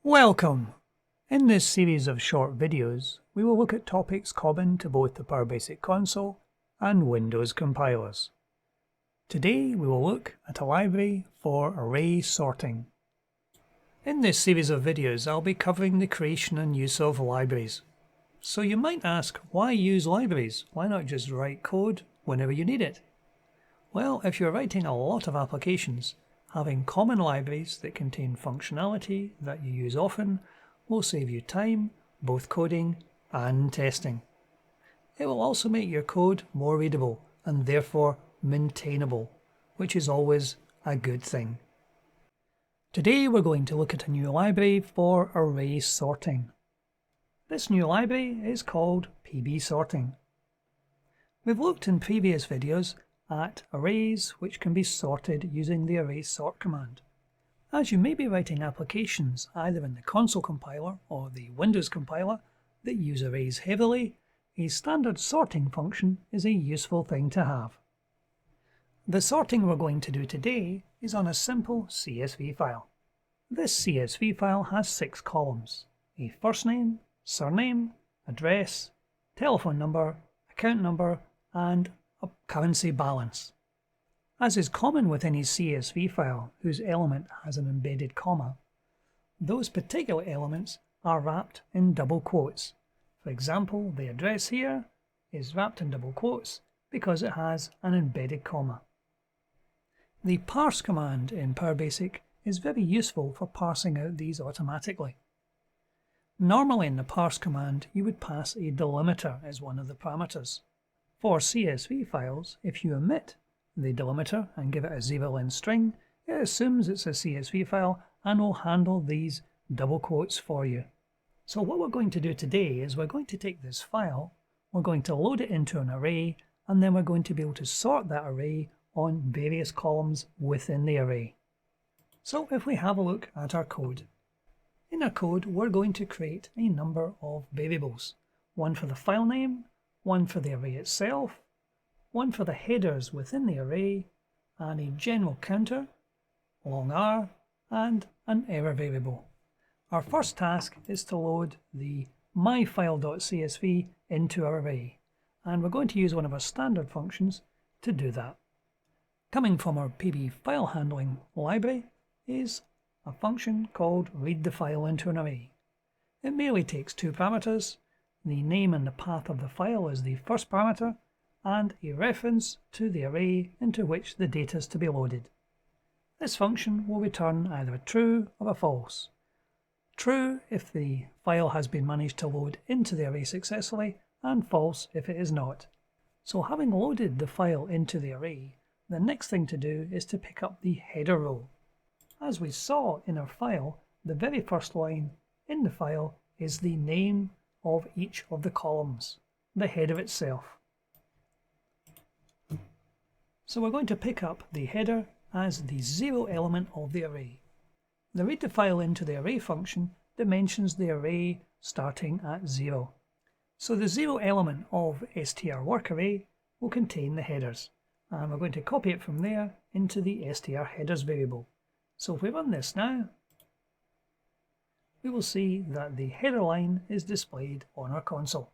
Welcome! In this series of short videos, we will look at topics common to both the PowerBasic console and Windows compilers. Today we will look at a library for array sorting. In this series of videos I'll be covering the creation and use of libraries. So you might ask, why use libraries? Why not just write code whenever you need it? Well, if you're writing a lot of applications, having common libraries that contain functionality that you use often will save you time, both coding and testing. It will also make your code more readable and therefore maintainable, which is always a good thing. Today we're going to look at a new library for array sorting. This new library is called PB sorting. We've looked in previous videos at arrays which can be sorted using the array sort command. As you may be writing applications either in the console compiler or the Windows compiler that use arrays heavily, a standard sorting function is a useful thing to have. The sorting we're going to do today is on a simple CSV file. This CSV file has 6 columns: a first name, surname, address, telephone number, account number, and a currency balance. As is common with any CSV file whose element has an embedded comma, those particular elements are wrapped in double quotes. For example, the address here is wrapped in double quotes because it has an embedded comma. The parse command in PowerBasic is very useful for parsing out these automatically. Normally in the parse command you would pass a delimiter as one of the parameters. For CSV files, if you omit the delimiter and give it a 0-len string, it assumes it's a CSV file and will handle these double quotes for you. So what we're going to do today is we're going to take this file, we're going to load it into an array, and then we're going to be able to sort that array on various columns within the array. So if we have a look at our code. In our code we're going to create a number of variables, one for the file name, one for the array itself, one for the headers within the array, and a general counter, long R, and an error variable. Our first task is to load the myfile.csv into our array, and we're going to use one of our standard functions to do that. Coming from our PB file handling library is a function called read the file into an array. It merely takes 2 parameters. The name and the path of the file is the first parameter, and a reference to the array into which the data is to be loaded. This function will return either a true or a false. True if the file has been managed to load into the array successfully, and false if it is not. So having loaded the file into the array, the next thing to do is to pick up the header row. As we saw in our file, the very first line in the file is the name of each of the columns, the header itself. So we're going to pick up the header as the 0 element of the array. The read the file into the array function dimensions the array starting at 0. So the 0 element of str work array will contain the headers, and we're going to copy it from there into the str headers variable. So if we run this now, we will see that the header line is displayed on our console.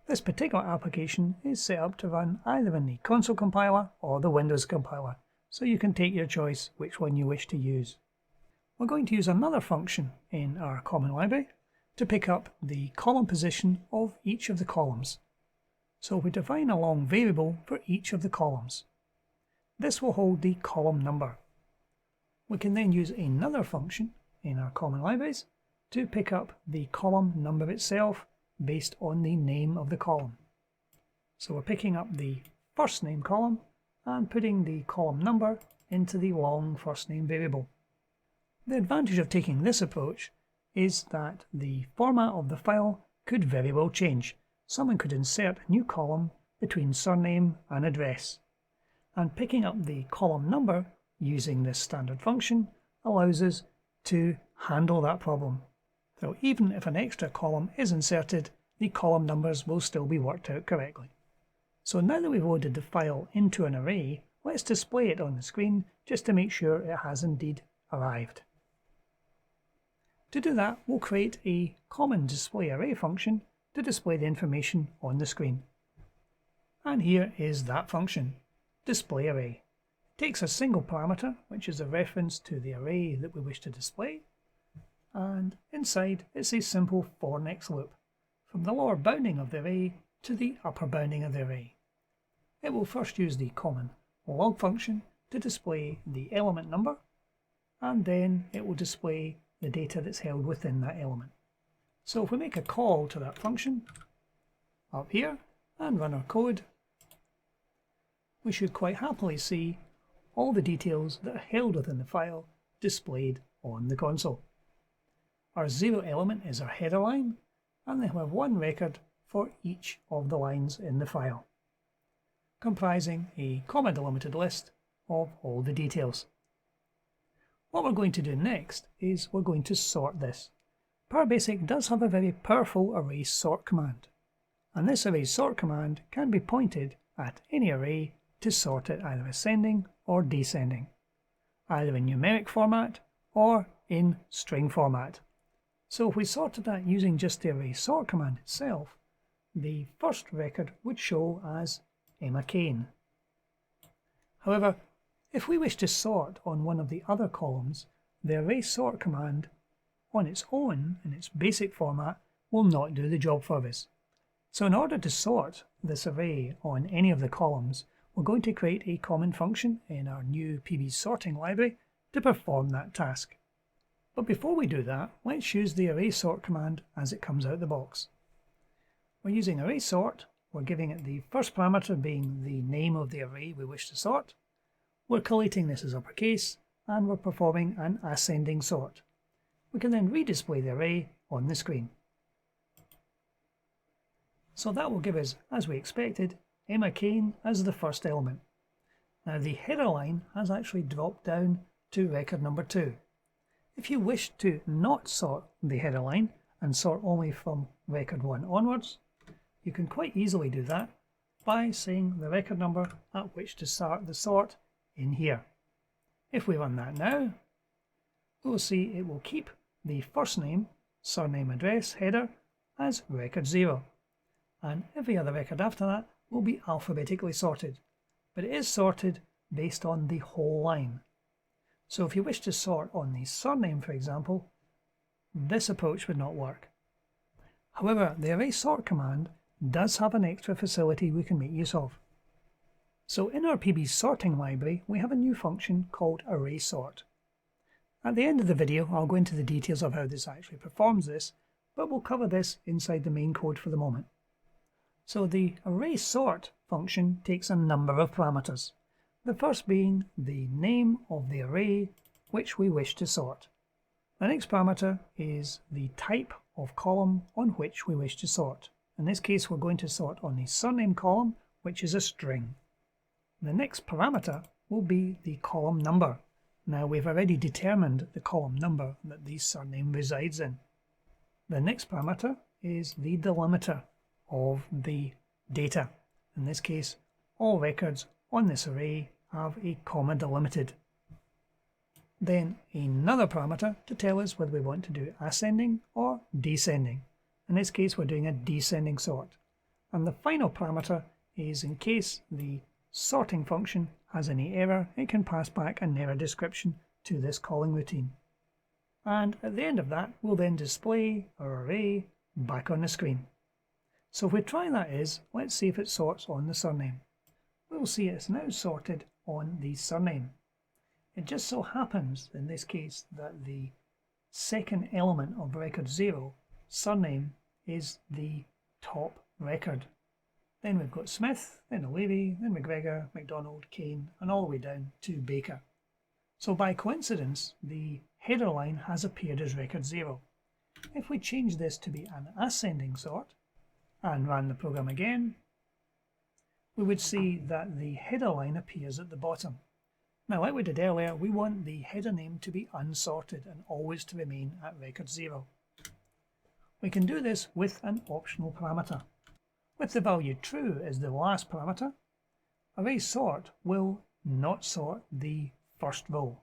This particular application is set up to run either in the console compiler or the Windows compiler, so you can take your choice which one you wish to use. We're going to use another function in our common library to pick up the column position of each of the columns. So we define a long variable for each of the columns. This will hold the column number. We can then use another function in our common libraries to pick up the column number itself based on the name of the column. So we're picking up the first name column and putting the column number into the long first name variable. The advantage of taking this approach is that the format of the file could very well change. Someone could insert a new column between surname and address, and picking up the column number using this standard function allows us to handle that problem. So even if an extra column is inserted, the column numbers will still be worked out correctly. So now that we've loaded the file into an array, let's display it on the screen just to make sure it has indeed arrived. To do that, we'll create a common display array function to display the information on the screen. And here is that function, display array. It takes a single parameter, which is a reference to the array that we wish to display, and inside it's a simple for next loop, from the lower bounding of the array to the upper bounding of the array. It will first use the common log function to display the element number, and then it will display the data that's held within that element. So if we make a call to that function up here and run our code, we should quite happily see all the details that are held within the file displayed on the console. Our 0 element is our header line, and then we have one record for each of the lines in the file, comprising a comma delimited list of all the details. What we're going to do next is we're going to sort this. PowerBasic does have a very powerful array sort command, and this array sort command can be pointed at any array to sort it either ascending or descending, either in numeric format or in string format. So if we sorted that using just the array sort command itself, the first record would show as Emma Kane. However, if we wish to sort on one of the other columns, the array sort command on its own, in its basic format, will not do the job for us. So in order to sort this array on any of the columns, we're going to create a common function in our new PB sorting library to perform that task. But before we do that, let's use the array sort command as it comes out the box. We're using array sort, we're giving it the first parameter being the name of the array we wish to sort. We're collating this as uppercase, and we're performing an ascending sort. We can then redisplay the array on the screen. So that will give us, as we expected, Emma Kane as the first element. Now the header line has actually dropped down to record number 2. If you wish to not sort the header line and sort only from record 1 onwards, you can quite easily do that by saying the record number at which to start the sort in here. If we run that now, we'll see it will keep the first name, surname, address header as record 0, and every other record after that will be alphabetically sorted, but it is sorted based on the whole line. So if you wish to sort on the surname, for example, this approach would not work. However, the array sort command does have an extra facility we can make use of. So in our PB sorting library, we have a new function called array sort. At the end of the video, I'll go into the details of how this actually performs this, but we'll cover this inside the main code for the moment. So the array sort function takes a number of parameters, the first being the name of the array which we wish to sort. The next parameter is the type of column on which we wish to sort. In this case, we're going to sort on the surname column, which is a string. The next parameter will be the column number. Now we've already determined the column number that the surname resides in. The next parameter is the delimiter of the data. In this case, all records on this array have a comma delimited. Then another parameter to tell us whether we want to do ascending or descending. In this case, we're doing a descending sort. And the final parameter is in case the sorting function has any error, it can pass back an error description to this calling routine. And at the end of that, we'll then display our array back on the screen. So if we try that let's see if it sorts on the surname. We'll see it's now sorted on the surname. It just so happens in this case that the second element of record 0, surname, is the top record. Then we've got Smith, then O'Leary, then McGregor, MacDonald, Kane, and all the way down to Baker. So by coincidence, the header line has appeared as record 0. If we change this to be an ascending sort, and ran the program again, we would see that the header line appears at the bottom. Now, like we did earlier, we want the header name to be unsorted and always to remain at record 0. We can do this with an optional parameter. With the value true as the last parameter, array sort will not sort the first row.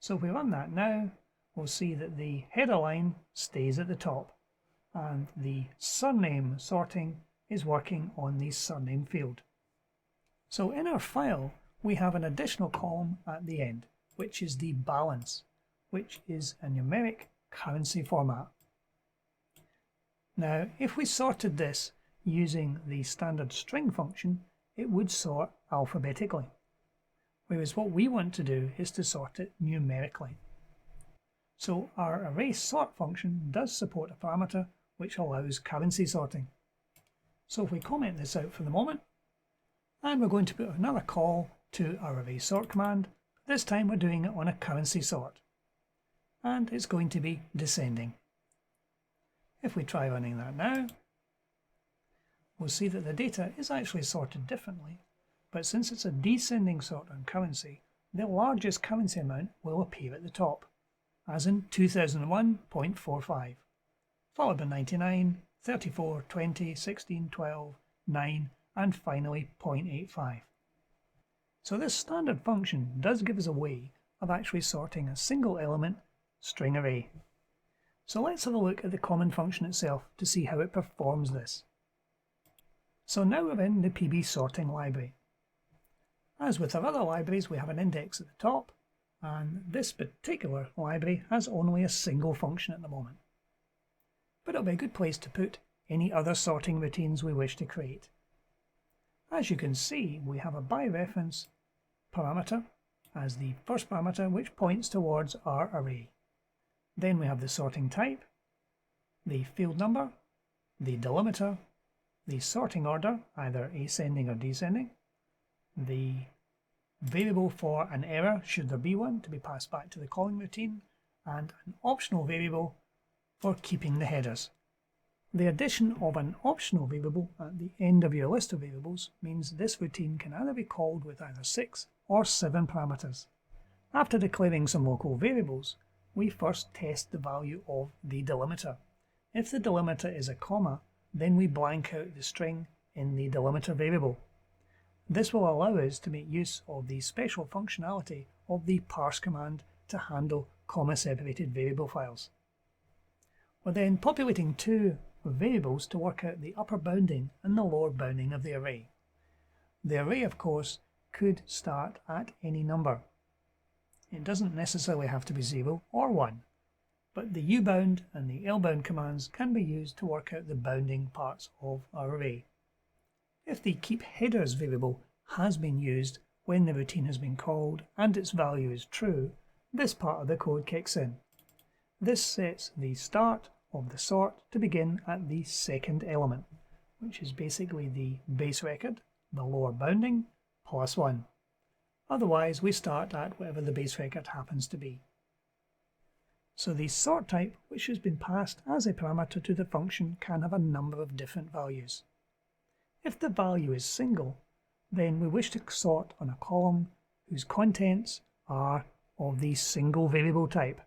So if we run that now, we'll see that the header line stays at the top, and the surname sorting is working on the surname field. So in our file, we have an additional column at the end, which is the balance, which is a numeric currency format. Now, if we sorted this using the standard string function, it would sort alphabetically, whereas what we want to do is to sort it numerically. So our array sort function does support a parameter which allows currency sorting. So if we comment this out for the moment, and we're going to put another call to our array sort command, this time we're doing it on a currency sort, and it's going to be descending. If we try running that now, we'll see that the data is actually sorted differently, but since it's a descending sort on currency, the largest currency amount will appear at the top, as in 2001.45, followed by 99, 34, 20, 16, 12, 9, and finally 0.85. So this standard function does give us a way of actually sorting a single element string array. So let's have a look at the common function itself to see how it performs this. So now we're in the PB sorting library. As with our other libraries, we have an index at the top, and this particular library has only a single function at the moment. But it'll be a good place to put any other sorting routines we wish to create. As you can see, we have a by reference parameter as the first parameter, which points towards our array. Then we have the sorting type, the field number, the delimiter, the sorting order, either ascending or descending, the variable for an error, should there be one, to be passed back to the calling routine, and an optional variable for keeping the headers. The addition of an optional variable at the end of your list of variables means this routine can either be called with either 6 or 7 parameters. After declaring some local variables, we first test the value of the delimiter. If the delimiter is a comma, then we blank out the string in the delimiter variable. This will allow us to make use of the special functionality of the parse command to handle comma-separated variable files. We're then populating 2 variables to work out the upper bounding and the lower bounding of the array. The array, of course, could start at any number. It doesn't necessarily have to be 0 or 1, but the ubound and the lbound commands can be used to work out the bounding parts of our array. If the keep headers variable has been used when the routine has been called and its value is true, this part of the code kicks in. This sets the start of the sort to begin at the second element, which is basically the base record, the lower bounding, plus 1. Otherwise, we start at whatever the base record happens to be. So the sort type, which has been passed as a parameter to the function, can have a number of different values. If the value is single, then we wish to sort on a column whose contents are of the single variable type.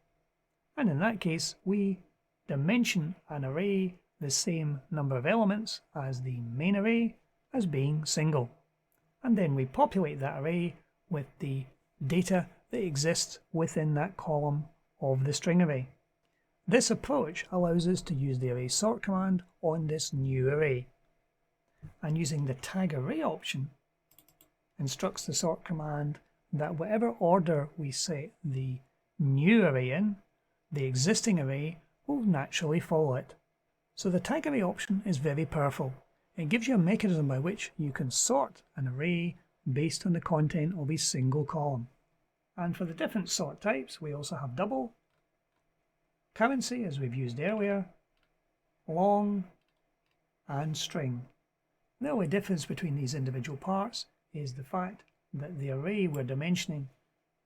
And in that case, we dimension an array the same number of elements as the main array as being single. And then we populate that array with the data that exists within that column of the string array. This approach allows us to use the array sort command on this new array. And using the tag array option instructs the sort command that whatever order we set the new array in, the existing array will naturally follow it. So the tag array option is very powerful. It gives you a mechanism by which you can sort an array based on the content of a single column. And for the different sort types, we also have double, currency as we've used earlier, long, and string. The only difference between these individual parts is the fact that the array we're dimensioning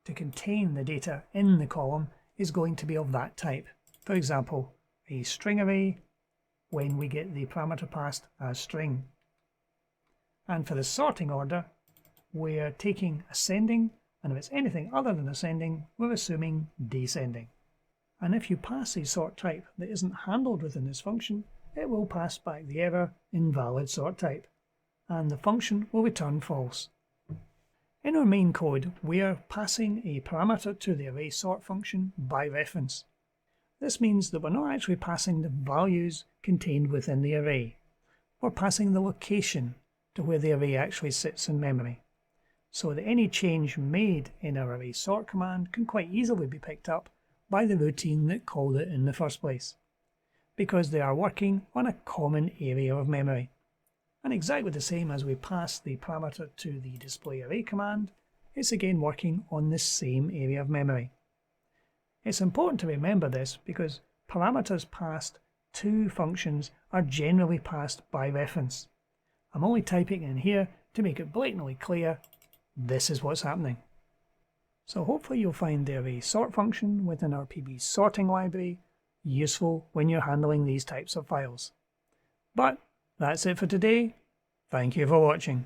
to contain the data in the column is going to be of that type. For example, a string array when we get the parameter passed as string. And for the sorting order, we're taking ascending, and if it's anything other than ascending, we're assuming descending. And if you pass a sort type that isn't handled within this function, it will pass back the error invalid sort type, and the function will return false. In our main code, we are passing a parameter to the array sort function by reference. This means that we're not actually passing the values contained within the array. We're passing the location to where the array actually sits in memory, so that any change made in our array sort command can quite easily be picked up by the routine that called it in the first place, because they are working on a common area of memory. And exactly the same as we pass the parameter to the display array command, it's again working on the same area of memory. It's important to remember this because parameters passed to functions are generally passed by reference. I'm only typing in here to make it blatantly clear this is what's happening. So hopefully you'll find the array sort function within our PB sorting library useful when you're handling these types of files. But that's it for today. Thank you for watching.